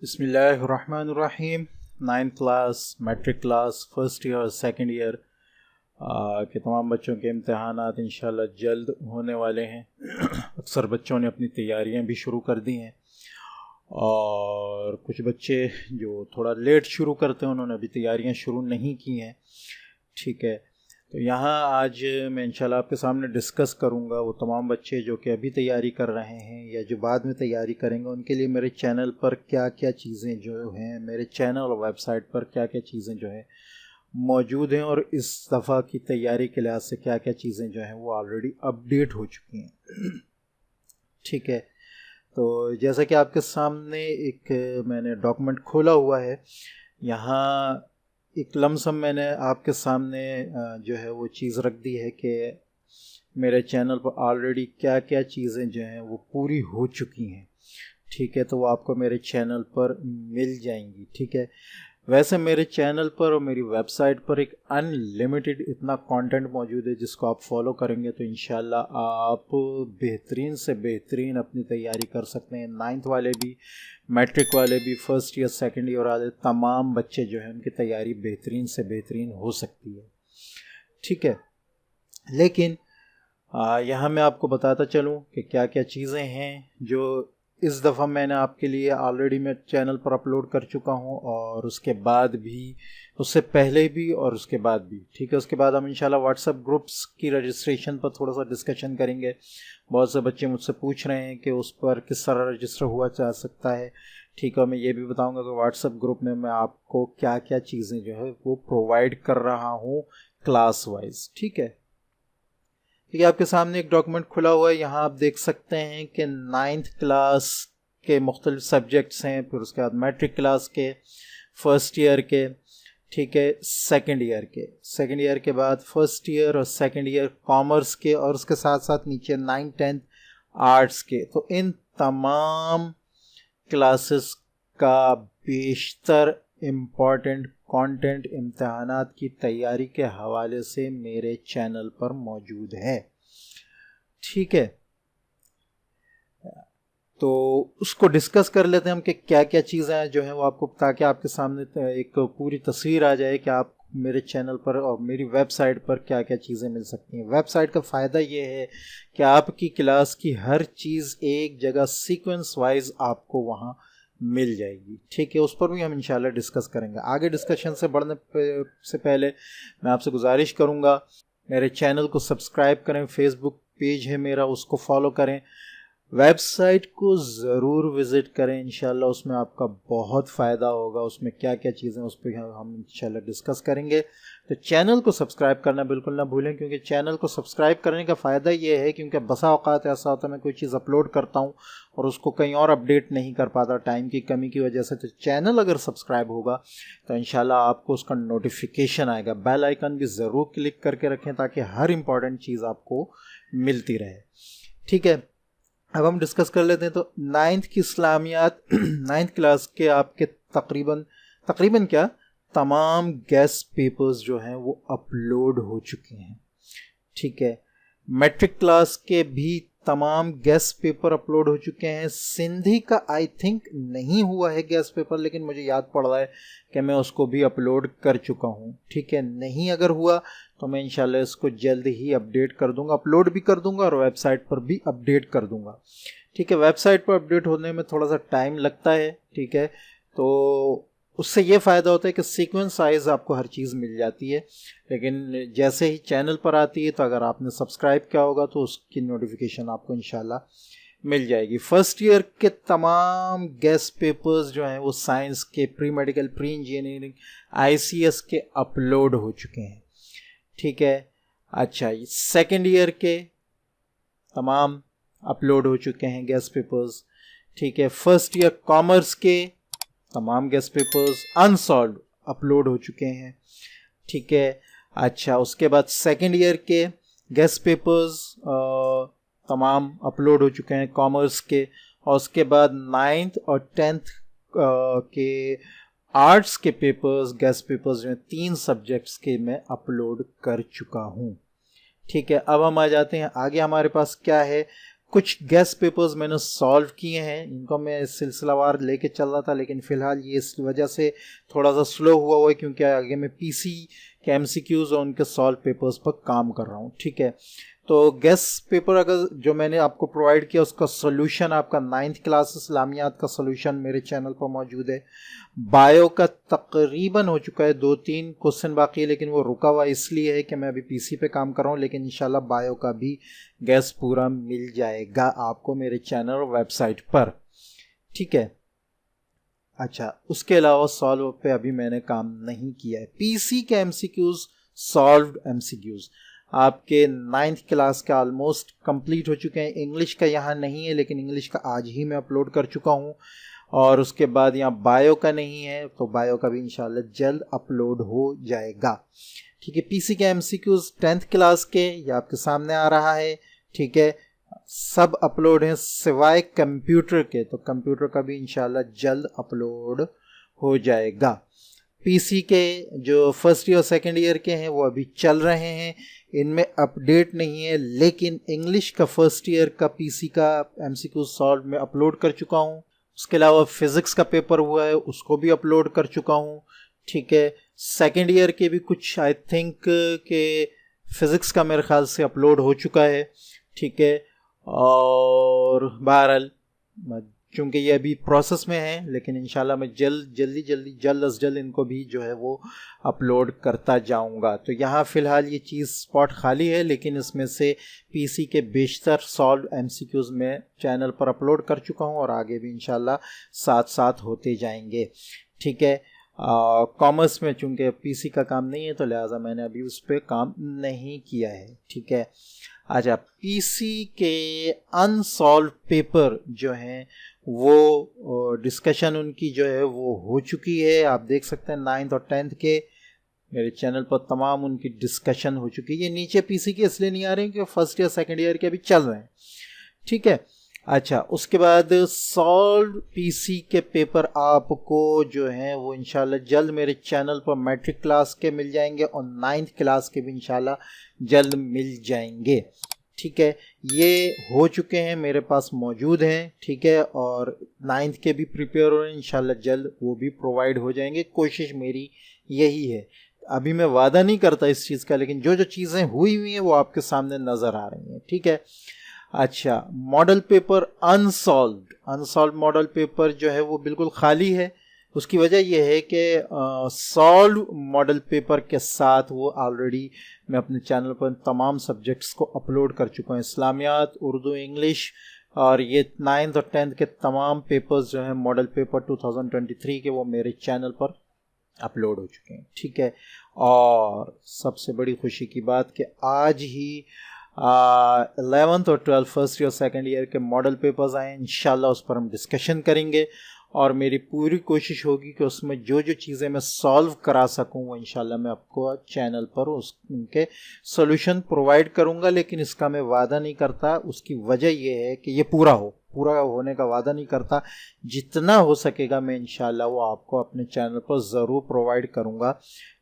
बिस्मिल्लाहिर्रहमानिर्रहीम। 9th class, matric class, first year और second year के तमाम बच्चों के इम्तहानात इंशाल्लाह जल्द होने वाले हैं। अक्सर बच्चों ने अपनी तैयारियां भी शुरू कर दी हैं और कुछ बच्चे जो थोड़ा लेट शुरू करते हैं उन्होंने अभी तैयारियां शुरू नहीं की हैं। ठीक है, तो यहाँ आज मैं इंशाल्लाह आपके सामने डिस्कस करूँगा वो तमाम बच्चे जो कि अभी तैयारी कर रहे हैं या जो बाद में तैयारी करेंगे उनके लिए मेरे चैनल पर क्या क्या चीज़ें जो हैं, मेरे चैनल और वेबसाइट पर क्या क्या चीज़ें जो हैं मौजूद हैं और इस दफ़ा की तैयारी के लिहाज से क्या क्या चीज़ें जो हैं वो ऑलरेडी अपडेट हो चुकी हैं। ठीक है, तो जैसा कि आपके सामने एक मैंने डॉक्यूमेंट खोला हुआ है, यहाँ एक लमसम मैंने आपके सामने जो है वो चीज़ रख दी है कि मेरे चैनल पर ऑलरेडी क्या क्या चीज़ें जो हैं वो पूरी हो चुकी हैं। ठीक है, तो वो आपको मेरे चैनल पर मिल जाएंगी। ठीक है, वैसे मेरे चैनल पर और मेरी वेबसाइट पर एक अनलिमिटेड इतना कंटेंट मौजूद है जिसको आप फॉलो करेंगे तो इंशाल्लाह आप बेहतरीन से बेहतरीन अपनी तैयारी कर सकते हैं। 9th वाले भी, मैट्रिक वाले भी, फर्स्ट ईयर सेकंड ईयर वाले तमाम बच्चे जो हैं उनकी तैयारी बेहतरीन से बेहतरीन हो सकती है। ठीक है, लेकिन यहाँ मैं आपको बताता चलूँ कि क्या क्या चीज़ें हैं जो इस दफ़ा मैंने आपके लिए ऑलरेडी मैं चैनल पर अपलोड कर चुका हूँ और उसके बाद भी, उससे पहले भी और उसके बाद भी। ठीक है, उसके बाद हम इंशाल्लाह व्हाट्सएप ग्रुप्स की रजिस्ट्रेशन पर थोड़ा सा डिस्कशन करेंगे। बहुत से बच्चे मुझसे पूछ रहे हैं कि उस पर किस तरह रजिस्टर हुआ जा सकता है। ठीक है, मैं ये भी बताऊँगा कि व्हाट्सएप ग्रुप में मैं आपको क्या क्या चीज़ें जो है वो प्रोवाइड कर रहा हूँ क्लास वाइज। ठीक है, ठीक है, आपके सामने एक डॉक्यूमेंट खुला हुआ है। यहाँ आप देख सकते हैं कि 9th क्लास के मुख्तलिफ सब्जेक्ट्स हैं, फिर उसके बाद मैट्रिक क्लास के, फर्स्ट ईयर के, ठीक है, सेकेंड ईयर के बाद फर्स्ट ईयर और सेकेंड ईयर कॉमर्स के, और उसके साथ साथ नीचे 9th 10th आर्ट्स के। तो इन तमाम क्लासेस का बेशतर इम्पॉर्टेंट कंटेंट इम्तहानात की तैयारी के हवाले से मेरे चैनल पर मौजूद है। ठीक है, तो उसको डिस्कस कर लेते हैं हम कि क्या क्या चीज़ें जो हैं वो आपको, ताकि आपके सामने एक पूरी तस्वीर आ जाए कि आप मेरे चैनल पर और मेरी वेबसाइट पर क्या क्या चीज़ें मिल सकती हैं। वेबसाइट का फ़ायदा ये है कि आपकी क्लास की हर चीज़ एक जगह सीक्वेंस वाइज आपको वहाँ मिल जाएगी। ठीक है, उस पर भी हम इंशाल्लाह डिस्कस करेंगे। आगे डिस्कशन से बढ़ने से पहले मैं आपसे गुजारिश करूँगा, मेरे चैनल को सब्सक्राइब करें, फेसबुक पेज है मेरा उसको फॉलो करें, वेबसाइट को ज़रूर विज़िट करें। इंशाल्लाह उसमें आपका बहुत फ़ायदा होगा। उसमें क्या क्या चीज़ें उस पर हम इंशाल्लाह डिस्कस करेंगे। तो चैनल को सब्सक्राइब करना बिल्कुल ना भूलें, क्योंकि चैनल को सब्सक्राइब करने का फ़ायदा ये है क्योंकि बसा औकात ऐसा होता है मैं कोई चीज़ अपलोड करता हूँ और उसको कहीं और अपडेट नहीं कर पाता टाइम की कमी की वजह से। तो चैनल अगर सब्सक्राइब होगा तो इंशाल्लाह आपको उसका नोटिफिकेशन आएगा। बेल आइकन भी ज़रूर क्लिक करके रखें ताकि हर इंपॉर्टेंट चीज़ आपको मिलती रहे। ठीक है, अब हम डिस्कस कर लेते हैं। तो 9th की इस्लामियात 9th क्लास के आपके तकरीबन क्या तमाम गेस्ट पेपर्स जो हैं वो अपलोड हो चुके हैं। ठीक है, मैट्रिक क्लास के भी तमाम गेस्ट पेपर अपलोड हो चुके हैं। सिंधी का आई थिंक नहीं हुआ है गेस्ट पेपर, लेकिन मुझे याद पड़ रहा है कि मैं उसको भी अपलोड कर चुका हूँ। ठीक है, नहीं अगर हुआ तो मैं इंशाल्लाह इसको जल्द ही अपडेट कर दूंगा, अपलोड भी कर दूंगा और वेबसाइट पर भी अपडेट कर दूंगा। ठीक है, वेबसाइट पर अपडेट होने में थोड़ा सा टाइम लगता है। ठीक है, तो उससे ये फ़ायदा होता है कि सीक्वेंस साइज आपको हर चीज़ मिल जाती है, लेकिन जैसे ही चैनल पर आती है तो अगर आपने सब्सक्राइब किया होगा तो उसकी नोटिफिकेशन आपको इंशाल्लाह मिल जाएगी। फर्स्ट ईयर के तमाम गेस्ट पेपर्स जो हैं वो साइंस के, pre medical, pre engineering, ICS के अपलोड हो चुके हैं। ठीक है, अच्छा, सेकेंड ईयर के तमाम अपलोड हो चुके हैं गेस्ट पेपर्स। ठीक है, फर्स्ट ईयर कॉमर्स के तमाम गेस्ट पेपर्स अनसॉल्व अपलोड हो चुके हैं। ठीक है, अच्छा, उसके बाद सेकेंड ईयर के गेस्ट पेपर्स तमाम अपलोड हो चुके हैं कॉमर्स के, और उसके बाद 9th और 10th के आर्ट्स के पेपर्स, गेस्ट पेपर्स जो हैं 3 सब्जेक्ट्स के मैं अपलोड कर चुका हूँ। ठीक है, अब हम आ जाते हैं आगे। हमारे पास क्या है, कुछ गेस्ट पेपर्स मैंने सॉल्व किए हैं, इनको मैं सिलसिलावार लेके चल रहा था, लेकिन फ़िलहाल ये इस वजह से थोड़ा सा स्लो हुआ है क्योंकि आगे मैं पीसी के एमसीक्यूज़ और उनके सॉल्व पेपर्स पर काम कर रहा हूँ। ठीक है, तो गेस्ट पेपर अगर जो मैंने आपको प्रोवाइड किया उसका सोल्यूशन आपका 9th क्लास इस्लामियात का सोल्यूशन मेरे चैनल पर मौजूद है। बायो का तकरीबन हो चुका है, 2-3 क्वेश्चन बाकी है, लेकिन वो रुका हुआ इसलिए है कि मैं अभी पीसी पे काम कर रहा हूँ, लेकिन इंशाल्लाह बायो का भी गेस्ट पूरा मिल जाएगा आपको मेरे चैनल और वेबसाइट पर। ठीक है, अच्छा, उसके अलावा सॉल्व पे अभी मैंने काम नहीं किया है। पीसी के एमसीक्यूज, सॉल्व्ड एमसीक्यूज आपके 9th क्लास का ऑलमोस्ट कंप्लीट हो चुके हैं। इंग्लिश का यहाँ नहीं है, लेकिन इंग्लिश का आज ही मैं अपलोड कर चुका हूँ, और उसके बाद यहाँ बायो का नहीं है, तो बायो का भी इंशाल्लाह जल्द अपलोड हो जाएगा। ठीक है, पीसी के एमसीक्यूज 10th क्लास के ये आपके सामने आ रहा है। ठीक है, सब अपलोड हैं सिवाय कंप्यूटर के, तो कंप्यूटर का भी इंशाल्लाह जल्द अपलोड हो जाएगा। पीसी के जो फर्स्ट ईयर और सेकेंड ईयर के हैं वो अभी चल रहे हैं, इनमें अपडेट नहीं है, लेकिन इंग्लिश का फर्स्ट ईयर का पीसी का एमसीक्यू सॉल्व में अपलोड कर चुका हूँ। उसके अलावा फिज़िक्स का पेपर हुआ है उसको भी अपलोड कर चुका हूँ। ठीक है, सेकेंड ईयर के भी कुछ आई थिंक के फिज़िक्स का मेरे ख्याल से अपलोड हो चुका है। ठीक है, और बहरहाल चूँकि ये अभी प्रोसेस में है, लेकिन इंशाल्लाह मैं जल्द अज जल्द इनको भी जो है वो अपलोड करता जाऊंगा। तो यहाँ फ़िलहाल ये चीज़ स्पॉट खाली है, लेकिन इसमें से पीसी के बेशतर सॉल्व एमसीक्यूज़ में चैनल पर अपलोड कर चुका हूँ और आगे भी इंशाल्लाह साथ साथ होते जाएंगे। ठीक है, कॉमर्स में चूँकि पीसी का काम नहीं है तो लिहाजा मैंने अभी उस पर काम नहीं किया है। ठीक है, अच्छा, पीसी के अनसॉल्व पेपर जो हैं वो डिस्कशन उनकी जो है वो हो चुकी है। आप देख सकते हैं 9th और 10th के मेरे चैनल पर तमाम उनकी डिस्कशन हो चुकी है। ये नीचे पीसी के इसलिए नहीं आ रहे हैं कि फर्स्ट ईयर सेकेंड ईयर के अभी चल रहे हैं। ठीक है, अच्छा, उसके बाद सॉल्व पीसी के पेपर आपको जो हैं वो इंशाल्लाह जल्द मेरे चैनल पर मैट्रिक क्लास के मिल जाएंगे और 9th क्लास के भी इंशाल्लाह जल्द मिल जाएंगे। ठीक है, ये हो चुके हैं, मेरे पास मौजूद हैं। ठीक है, और 9th के भी प्रिपेयर हो रहे हैं, इंशाल्लाह जल्द वो भी प्रोवाइड हो जाएंगे। कोशिश मेरी यही है, अभी मैं वादा नहीं करता इस चीज़ का, लेकिन जो जो चीज़ें हुई हुई हैं वो आपके सामने नज़र आ रही हैं। ठीक है, अच्छा, model paper unsolved model paper जो है वो बिल्कुल खाली है। उसकी वजह यह है कि सॉल्व मॉडल पेपर के साथ वो ऑलरेडी मैं अपने चैनल पर तमाम सब्जेक्ट्स को अपलोड कर चुका हूँ, इस्लामियात, उर्दू, इंग्लिश, और ये 9th और 10th के तमाम पेपर्स जो हैं मॉडल पेपर 2023 के वो मेरे चैनल पर अपलोड हो चुके हैं। ठीक है, और सबसे बड़ी खुशी की बात कि आज ही 11th और 12th first year second year के मॉडल पेपर्स आए, इंशाल्लाह उस पर हम डिस्कशन करेंगे और मेरी पूरी कोशिश होगी कि उसमें जो जो चीज़ें मैं सॉल्व करा सकूं वो इंशाल्लाह मैं आपको चैनल पर उनके सॉल्यूशन प्रोवाइड करूंगा। लेकिन इसका मैं वादा नहीं करता, उसकी वजह यह है कि ये पूरा होने का वादा नहीं करता। जितना हो सकेगा मैं इंशाल्लाह वो आपको अपने चैनल पर ज़रूर प्रोवाइड करूंगा,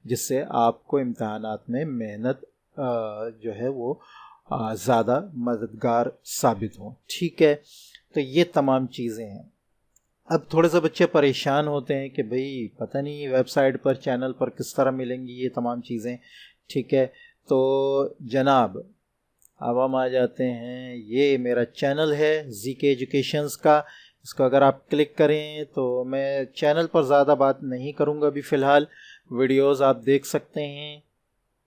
जिससे आपको इम्तहानात में मेहनत जो है वो ज़्यादा मददगार साबित हो। ठीक है, तो ये तमाम चीज़ें हैं। अब थोड़े से बच्चे परेशान होते हैं कि भाई पता नहीं वेबसाइट पर चैनल पर किस तरह मिलेंगी ये तमाम चीज़ें। ठीक है, तो जनाब अब हम आ जाते हैं, ये मेरा चैनल है जीके एजुकेशंस का। इसको अगर आप क्लिक करें तो मैं चैनल पर ज़्यादा बात नहीं करूँगा अभी फ़िलहाल। वीडियोस आप देख सकते हैं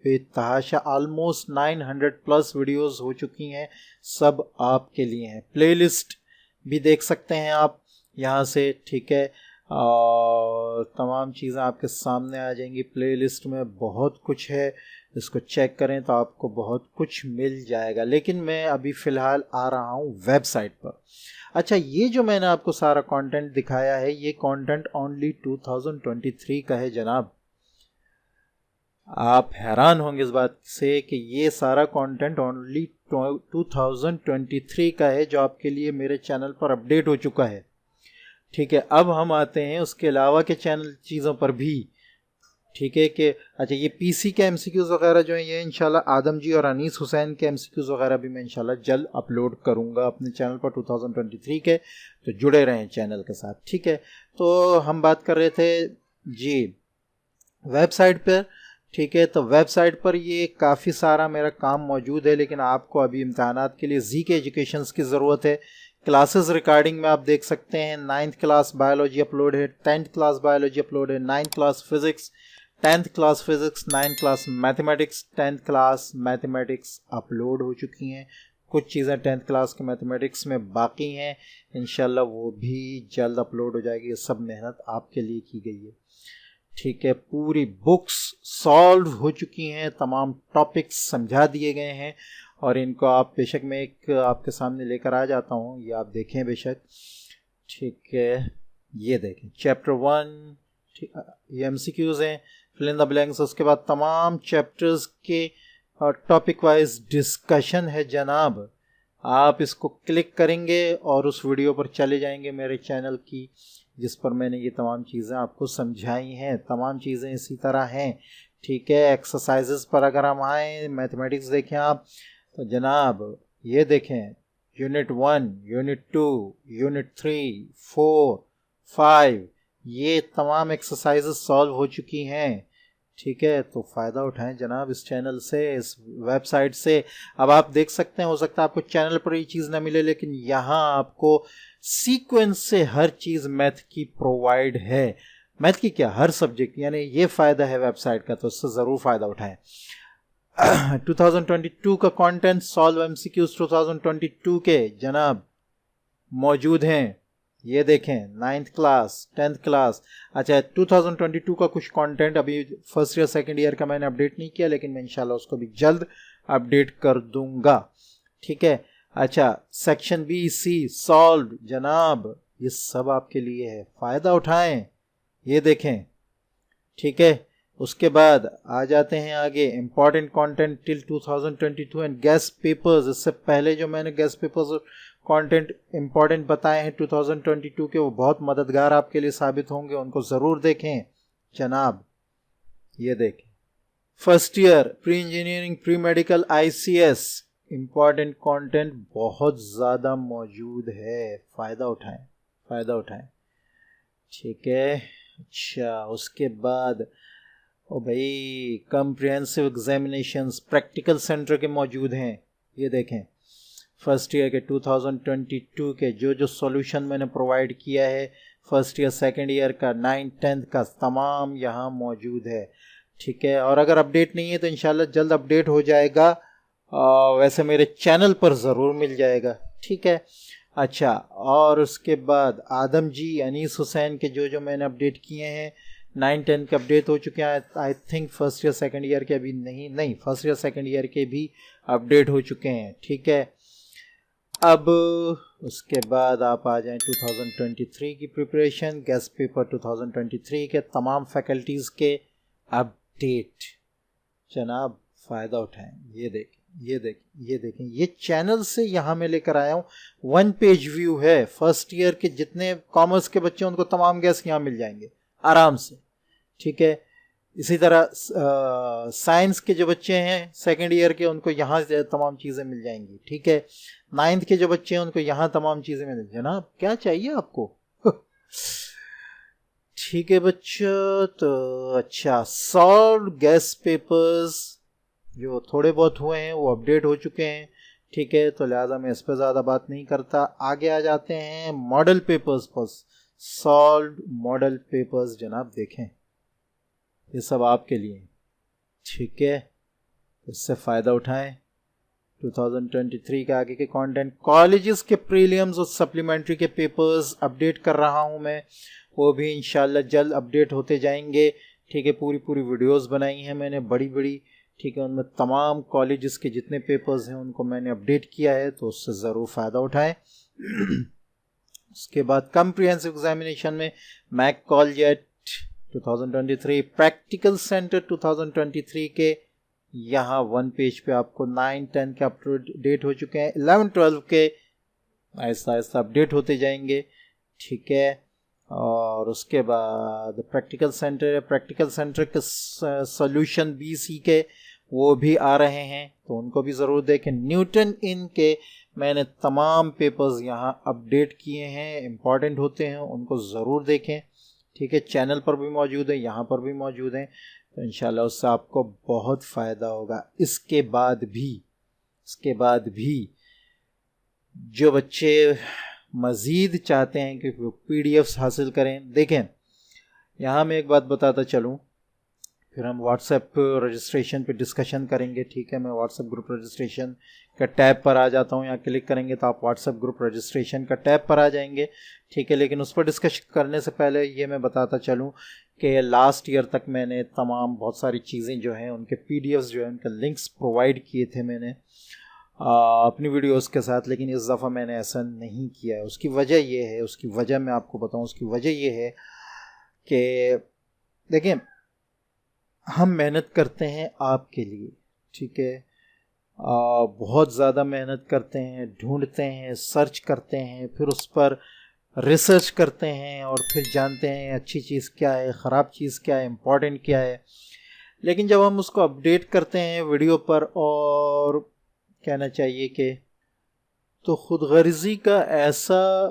बेतहाशा, ऑलमोस्ट 900+ वीडियोस हो चुकी हैं, सब आपके लिए हैं। प्लेलिस्ट भी देख सकते हैं आप यहाँ से। ठीक है, और तमाम चीज़ें आपके सामने आ जाएंगी। प्लेलिस्ट में बहुत कुछ है, इसको चेक करें तो आपको बहुत कुछ मिल जाएगा। लेकिन मैं अभी फ़िलहाल आ रहा हूँ वेबसाइट पर। अच्छा, ये जो मैंने आपको सारा कंटेंट दिखाया है ये कंटेंट ओनली 2023 का है जनाब। आप हैरान होंगे इस बात से कि ये सारा कंटेंट ओनली 2023 का है जो आपके लिए मेरे चैनल पर अपडेट हो चुका है। ठीक है, अब हम आते हैं उसके अलावा के चैनल चीज़ों पर भी। ठीक है कि अच्छा ये पीसी के एमसीक्यूज़ वगैरह जो हैं ये इंशाल्लाह आदम जी और अनीस हुसैन के एमसीक्यूज़ वगैरह भी मैं इंशाल्लाह जल्द अपलोड करूँगा अपने चैनल पर 2023 के, तो जुड़े रहें चैनल के साथ। ठीक है, तो हम बात कर रहे थे जी वेबसाइट पर। ठीक है, तो वेबसाइट पर ये काफ़ी सारा मेरा काम मौजूद है, लेकिन आपको अभी इम्तहानात के लिए जी के एजुकेशंस की ज़रूरत है। क्लासेस रिकॉर्डिंग में आप देख सकते हैं 9th क्लास बायोलॉजी अपलोड है, 10th क्लास बायोलॉजी अपलोड है, 9th class physics, 10th class physics, 9th class mathematics, 10th class mathematics upload हो चुकी हैं। कुछ चीज़ें 10th क्लास के मैथमेटिक्स में बाकी हैं, इंशाल्लाह वो भी जल्द अपलोड हो जाएगी। ये सब मेहनत आपके लिए की गई है। ठीक है, पूरी बुक्स सॉल्व हो चुकी हैं, तमाम टॉपिक्स समझा दिए गए हैं, और इनको आप बेशक मैं एक आपके सामने लेकर आ जाता हूँ, ये आप देखें बेशक। ठीक है, ये देखें चैप्टर 1, ये एमसीक्यूज़ हैं, फिल इन द ब्लैंक्स। उसके बाद तमाम चैप्टर्स के टॉपिक वाइज डिस्कशन है जनाब। आप इसको क्लिक करेंगे और उस वीडियो पर चले जाएंगे मेरे चैनल की, जिस पर मैंने ये तमाम चीज़ें आपको समझाई हैं। तमाम चीज़ें इसी तरह हैं। ठीक है, एक्सरसाइजेस पर अगर हम आएँ, मैथमेटिक्स देखें आप, तो जनाब ये देखें यूनिट 1, यूनिट 2, यूनिट 3, 4, 5, ये तमाम एक्सरसाइजेस सॉल्व हो चुकी हैं। ठीक है, तो फ़ायदा उठाएं जनाब इस चैनल से, इस वेबसाइट से। अब आप देख सकते हैं, हो सकता है आपको चैनल पर ये चीज़ ना मिले, लेकिन यहाँ आपको सीक्वेंस से हर चीज़ मैथ की प्रोवाइड है। मैथ की क्या, हर सब्जेक्ट, यानी ये फ़ायदा है वेबसाइट का, तो इससे ज़रूर फ़ायदा उठाएं। 2022 का कंटेंट सॉल्व एमसीक्यूज 2022 के जनाब मौजूद हैं। ये देखें 9th क्लास, 10th क्लास। अच्छा, 2022 का कुछ कंटेंट अभी फर्स्ट ईयर सेकंड ईयर का मैंने अपडेट नहीं किया, लेकिन मैं इंशाल्लाह उसको भी जल्द अपडेट कर दूंगा। ठीक है, अच्छा सेक्शन बी सी सॉल्व जनाब, ये सब आपके लिए है, फ़ायदा उठाएं। ये देखें, ठीक है। उसके बाद आ जाते हैं आगे, important content till 2022 and guest papers. इससे पहले जो मैंने गेस्ट पेपर्स कंटेंट इम्पॉर्टेंट बताए हैं 2022 के, वो बहुत मददगार आपके लिए साबित होंगे, उनको ज़रूर देखें जनाब। ये देखें first year pre engineering pre medical ICS, important content बहुत ज़्यादा मौजूद है, फ़ायदा उठाएं, फ़ायदा उठाएं। ठीक है, अच्छा उसके बाद ओ भाई कम्प्रिहेंसिव एग्जामिनेशंस प्रैक्टिकल सेंटर के मौजूद हैं। ये देखें फर्स्ट ईयर के 2022 के जो सॉल्यूशन मैंने प्रोवाइड किया है, फर्स्ट ईयर सेकंड ईयर का 9th 10th का तमाम यहाँ मौजूद है। ठीक है, और अगर अपडेट नहीं है तो इंशाल्लाह जल्द अपडेट हो जाएगा, वैसे मेरे चैनल पर ज़रूर मिल जाएगा। ठीक है, अच्छा और उसके बाद आदम जी अनीस हुसैन के जो मैंने अपडेट किए हैं 9th 10th के अपडेट हो चुके हैं। I think first year second year के अभी नहीं फर्स्ट ईयर सेकंड ईयर के भी अपडेट हो चुके हैं। ठीक है, अब उसके बाद आप आ जाएं 2023 की प्रिपरेशन, गेस्ट पेपर 2023 के तमाम फैकल्टीज़ के अपडेट जनाब, फ़ायदा उठाएं। ये देखें ये चैनल से यहाँ मैं लेकर आया हूँ 1 पेज व्यू है। फर्स्ट ईयर के जितने कॉमर्स के बच्चे हैं उनको तमाम गेस्ट यहाँ मिल जाएंगे आराम से। ठीक है, इसी तरह साइंस के जो बच्चे हैं सेकंड ईयर के, उनको यहाँ से तमाम चीज़ें मिल जाएंगी। ठीक है, 9th के जो बच्चे हैं उनको यहाँ तमाम चीज़ें मिल जाएंगी। जनाब क्या चाहिए आपको? ठीक है बच्चों, तो अच्छा सॉल्व गेस्ट पेपर्स जो थोड़े बहुत हुए हैं वो अपडेट हो चुके हैं। ठीक है, तो लिहाजा मैं इस पर ज़्यादा बात नहीं करता, आगे आ जाते हैं मॉडल पेपर्स पर। सॉल्व मॉडल पेपर्स जनाब देखें, ये सब आपके लिए। ठीक है, इससे फ़ायदा उठाएं। 2023 के आगे के कंटेंट, कॉलेजेस के प्रीलिम्स और सप्लीमेंट्री के पेपर्स अपडेट कर रहा हूं मैं, वो भी इंशाल्लाह जल्द अपडेट होते जाएंगे। ठीक है, पूरी वीडियोस बनाई हैं मैंने बड़ी। ठीक है, उनमें तमाम कॉलेजेस के जितने पेपर्स हैं उनको मैंने अपडेट किया है, तो उससे ज़रूर फ़ायदा उठाएं। उसके बाद कम्प्रिहेंसिव एग्जामिनेशन में मैक कॉलजेट 2023, प्रैक्टिकल सेंटर 2023 के यहाँ 1 पेज पे आपको 9th 10th के अपडेट हो चुके हैं, 11th 12th के आहिस्ता आहिस्ता अपडेट होते जाएंगे। ठीक है, और उसके बाद प्रैक्टिकल सेंटर के सॉल्यूशन BC के वो भी आ रहे हैं, तो उनको भी ज़रूर देखें। न्यूटन इन के मैंने तमाम पेपर्स यहाँ अपडेट किए हैं, इम्पॉर्टेंट होते हैं, उनको ज़रूर देखें। ठीक है, चैनल पर भी मौजूद है, यहाँ पर भी मौजूद हैं, तो इंशाल्लाह उससे आपको बहुत फ़ायदा होगा। इसके बाद भी जो बच्चे मज़ीद चाहते हैं कि वो PDFs हासिल करें, देखें यहाँ मैं एक बात बताता चलूँ, फिर हम व्हाट्सएप रजिस्ट्रेशन पे डिस्कशन करेंगे। ठीक है, मैं व्हाट्सएप ग्रुप रजिस्ट्रेशन का टैब पर आ जाता हूँ, यहाँ क्लिक करेंगे तो आप व्हाट्सएप ग्रुप रजिस्ट्रेशन का टैब पर आ जाएंगे। ठीक है, लेकिन उस पर डिस्कशन करने से पहले ये मैं बताता चलूँ कि लास्ट ईयर तक मैंने तमाम बहुत सारी चीज़ें जो हैं उनके PDFs जो हैं उनके लिंक्स प्रोवाइड किए थे मैंने अपनी वीडियोस के साथ, लेकिन इस दफ़ा मैंने ऐसा नहीं किया है। उसकी वजह मैं आपको बताऊँ, उसकी वजह ये है कि देखें, हम मेहनत करते हैं आपके लिए, ठीक है, बहुत ज़्यादा मेहनत करते हैं, ढूंढते हैं, सर्च करते हैं, फिर उस पर रिसर्च करते हैं और फिर जानते हैं अच्छी चीज़ क्या है, ख़राब चीज़ क्या है, इम्पॉर्टेंट क्या है। लेकिन जब हम उसको अपडेट करते हैं वीडियो पर, और कहना चाहिए कि तो खुदगर्जी का ऐसा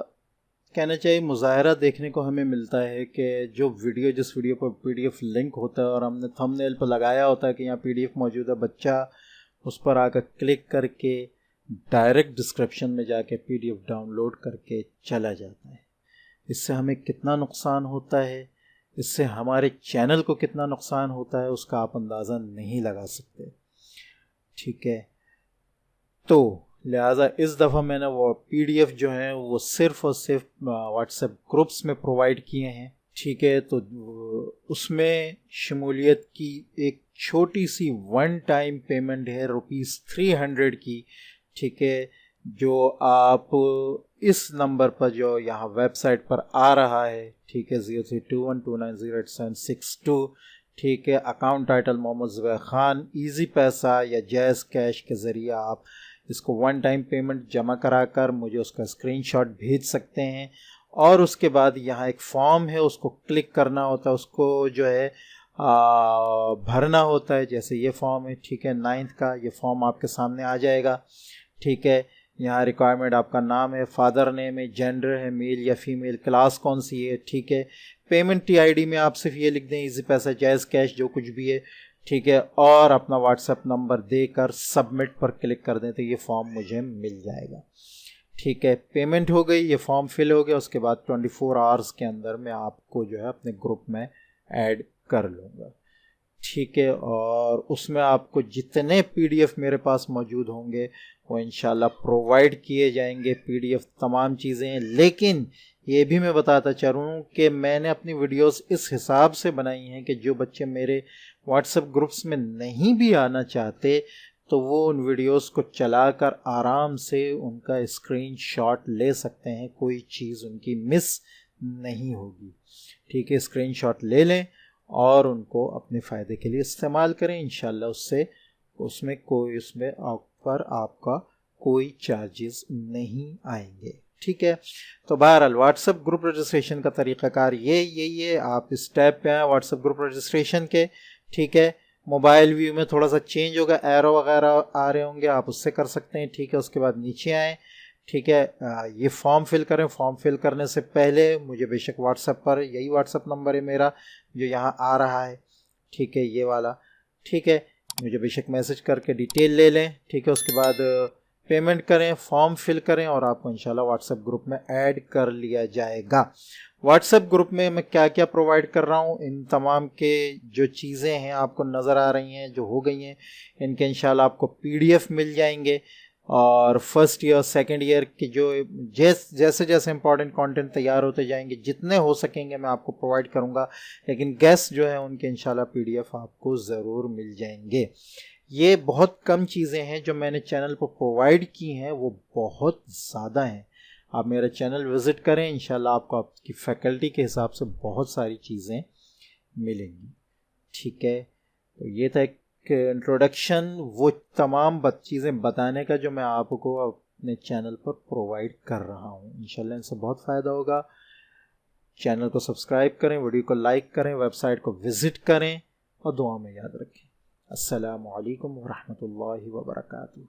कहना चाहिए मुजाहरा देखने को हमें मिलता है कि जिस वीडियो पर PDF लिंक होता है और हमने थंबनेल पर लगाया होता है कि यहाँ PDF मौजूद है, बच्चा उस पर आकर क्लिक करके डायरेक्ट डिस्क्रिप्शन में जाके PDF डाउनलोड करके चला जाता है। इससे हमें कितना नुकसान होता है, इससे हमारे चैनल को कितना नुकसान होता है, उसका आप अंदाज़ा नहीं लगा सकते। ठीक है, तो लिहाजा इस दफ़ा मैंने वो PDF जो हैं वो सिर्फ़ और सिर्फ व्हाट्सएप ग्रुप्स में प्रोवाइड किए हैं। ठीक है, तो उसमें शमूलियत की एक छोटी सी वन टाइम पेमेंट है ₹300 की। ठीक है, जो आप इस नंबर पर जो यहाँ वेबसाइट पर आ रहा है, ठीक है, 0321290862, ठीक है, account title Mohammad Zubair Khan, Easypaisa या जैज़ कैश के ज़रिए आप इसको वन टाइम पेमेंट जमा कराकर मुझे उसका स्क्रीनशॉट भेज सकते हैं। और उसके बाद यहाँ एक फॉर्म है, उसको क्लिक करना होता है, उसको जो है भरना होता है। जैसे ये फॉर्म है, ठीक है, 9th का ये फॉर्म आपके सामने आ जाएगा। ठीक है, यहाँ रिक्वायरमेंट आपका नाम है, फादर नेम है, जेंडर है, मेल या फीमेल, क्लास कौन सी है। ठीक है, पेमेंट TID में आप सिर्फ ये लिख दें ईजी पैसा, जैज़ कैश, जो कुछ भी है। ठीक है, और अपना व्हाट्सएप नंबर देकर सबमिट पर क्लिक कर दें तो ये फॉर्म मुझे मिल जाएगा। ठीक है, पेमेंट हो गई, ये फॉर्म फिल हो गया, उसके बाद 24 आवर्स के अंदर मैं आपको जो है अपने ग्रुप में ऐड कर लूँगा। ठीक है, और उसमें आपको जितने PDF मेरे पास मौजूद होंगे वो इंशाल्लाह प्रोवाइड किए जाएंगे। PDF तमाम चीज़ें, लेकिन ये भी मैं बताता चलूँ कि मैंने अपनी वीडियोस इस हिसाब से बनाई हैं कि जो बच्चे मेरे व्हाट्सएप ग्रुप्स में नहीं भी आना चाहते तो वो उन वीडियोस को चलाकर आराम से उनका स्क्रीनशॉट ले सकते हैं, कोई चीज़ उनकी मिस नहीं होगी। ठीक है, स्क्रीनशॉट ले लें और उनको अपने फ़ायदे के लिए इस्तेमाल करें। इंशाल्लाह उसमें आपका कोई चार्जेस नहीं आएंगे। ठीक है, तो बहरहाल व्हाट्सएप ग्रुप रजिस्ट्रेशन का तरीक़ाकार ये आप इस टैब पे आए व्हाट्सएप ग्रुप रजिस्ट्रेशन के। ठीक है, मोबाइल व्यू में थोड़ा सा चेंज होगा, एरो वगैरह आ रहे होंगे, आप उससे कर सकते हैं। ठीक है, उसके बाद नीचे आएँ। ठीक है, ये फॉर्म फिल करें। फॉर्म फिल करने से पहले मुझे बेशक व्हाट्सएप पर, यही व्हाट्सएप नंबर है मेरा जो यहाँ आ रहा है, ठीक है, ये वाला, ठीक है, मुझे बेशक मैसेज करके डिटेल ले लें। ठीक है, उसके बाद पेमेंट करें, फॉर्म फिल करें और आपको इंशाल्लाह व्हाट्सएप ग्रुप में ऐड कर लिया जाएगा। व्हाट्सएप ग्रुप में मैं क्या क्या प्रोवाइड कर रहा हूँ, इन तमाम के जो चीज़ें हैं आपको नज़र आ रही हैं, जो हो गई हैं, इनके इंशाल्लाह आपको PDF मिल जाएंगे। और फर्स्ट ईयर सेकंड ईयर की जो जैसे जैसे इंपॉर्टेंट कंटेंट तैयार होते जाएंगे, जितने हो सकेंगे मैं आपको प्रोवाइड करूँगा, लेकिन गेस्ट जो है उनके इंशाल्लाह PDF आपको ज़रूर मिल जाएंगे। ये बहुत कम चीज़ें हैं जो मैंने चैनल पर प्रोवाइड की हैं, वो बहुत ज़्यादा हैं। आप मेरा चैनल विज़िट करें, इंशाल्लाह आपको आपकी फैकल्टी के हिसाब से बहुत सारी चीज़ें मिलेंगी। ठीक है, तो ये था एक इंट्रोडक्शन, वो तमाम चीज़ें बताने का जो मैं आपको अपने चैनल पर प्रोवाइड कर रहा हूँ। इंशाल्लाह इनसे बहुत फ़ायदा होगा। चैनल को सब्सक्राइब करें, वीडियो को लाइक करें, वेबसाइट को विज़िट करें और दुआ में याद रखें। अस्सलामु अलैकुम व रहमतुल्लाहि व बरकातुहू।